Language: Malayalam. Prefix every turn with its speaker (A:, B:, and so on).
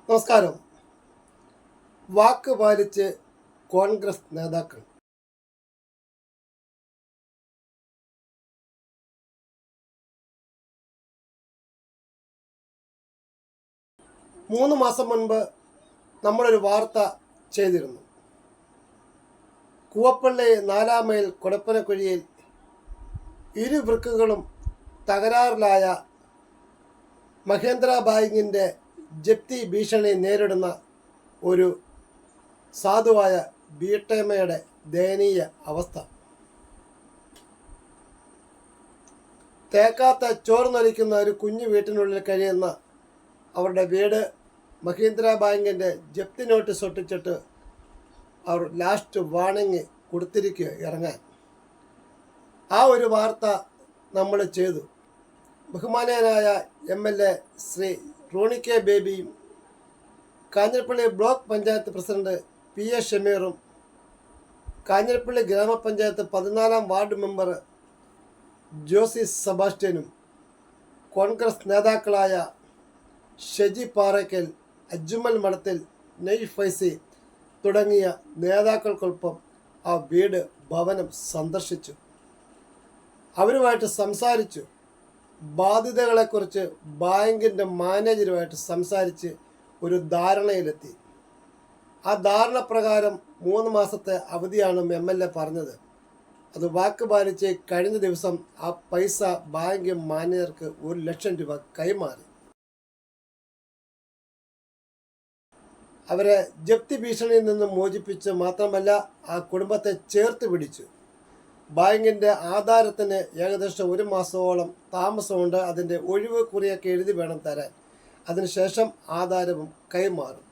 A: നമസ്കാരം. വാക്ക് പാലിച്ച് കോൺഗ്രസ് നേതാക്കൾ. 3 മാസം മുൻപ് നമ്മളൊരു വാർത്ത ചെയ്തിരുന്നു. കൂവപ്പള്ളി 4-ാം മൈൽ കൊടപ്പനക്കുഴിയിൽ ഇരുവൃക്കുകളും തകരാറിലായ മഹേന്ദ്ര ബാങ്കിൻ്റെ ജപ്തി ഭീഷണി നേരിടുന്ന ഒരു സാധുവായ വീട്ടമ്മയുടെ ദയനീയ അവസ്ഥ. തേക്കാത്ത ചോർന്നൊലിക്കുന്ന ഒരു കുഞ്ഞു വീട്ടിനുള്ളിൽ കഴിയുന്ന അവരുടെ വീട് മഹീന്ദ്ര ബാങ്കിൻ്റെ ജപ്തി നോട്ടീസ് ഒട്ടിച്ചിട്ട് അവർ ലാസ്റ്റ് വാണിംഗ് കൊടുത്തിരിക്കുക ഇറങ്ങാൻ. ആ ഒരു വാർത്ത നമ്മൾ ചെയ്തു. ബഹുമാനീയനായ MLA ശ്രീ റോണി കെ ബേബിയും Kanjirappally block panchayat president PA ഷമീറും കാഞ്ഞിരപ്പള്ളി ഗ്രാമപഞ്ചായത്ത് 14-ാം വാർഡ് മെമ്പർ ജോസി സെബാസ്റ്റ്യനും കോൺഗ്രസ് നേതാക്കളായ ഷജി പാറയ്ക്കൽ, അജ്മൽ മഠത്തിൽ, നെയ് ഫൈസി തുടങ്ങിയ നേതാക്കൾക്കൊപ്പം ആ വീട് ഭവനം സന്ദർശിച്ചു. അവരുമായിട്ട് സംസാരിച്ചു. ബാധ്യതകളെക്കുറിച്ച് ബാങ്കിൻ്റെ മാനേജരുമായിട്ട് സംസാരിച്ച് ഒരു ധാരണയിലെത്തി. ആ ധാരണ പ്രകാരം 3 മാസത്തെ അവധിയാണ് MLA പറഞ്ഞത്. അത് വാക്ക് പാലിച്ച് കഴിഞ്ഞ ദിവസം ആ പൈസ ബാങ്ക് മാനേജർക്ക് 1 ലക്ഷം രൂപ കൈമാറി. അവരെ ജപ്തി ഭീഷണിയിൽ നിന്ന് മോചിപ്പിച്ച് മാത്രമല്ല ആ കുടുംബത്തെ ചേർത്ത് പിടിച്ചു. ബാങ്കിൻ്റെ ആധാരത്തിന് ഏകദേശം 1 മാസത്തോളം താമസമുണ്ട്. അതിൻ്റെ ഒഴിവ് കുറിയൊക്കെ എഴുതി വേണം തരാൻ. അതിനുശേഷം ആധാരവും കൈമാറും.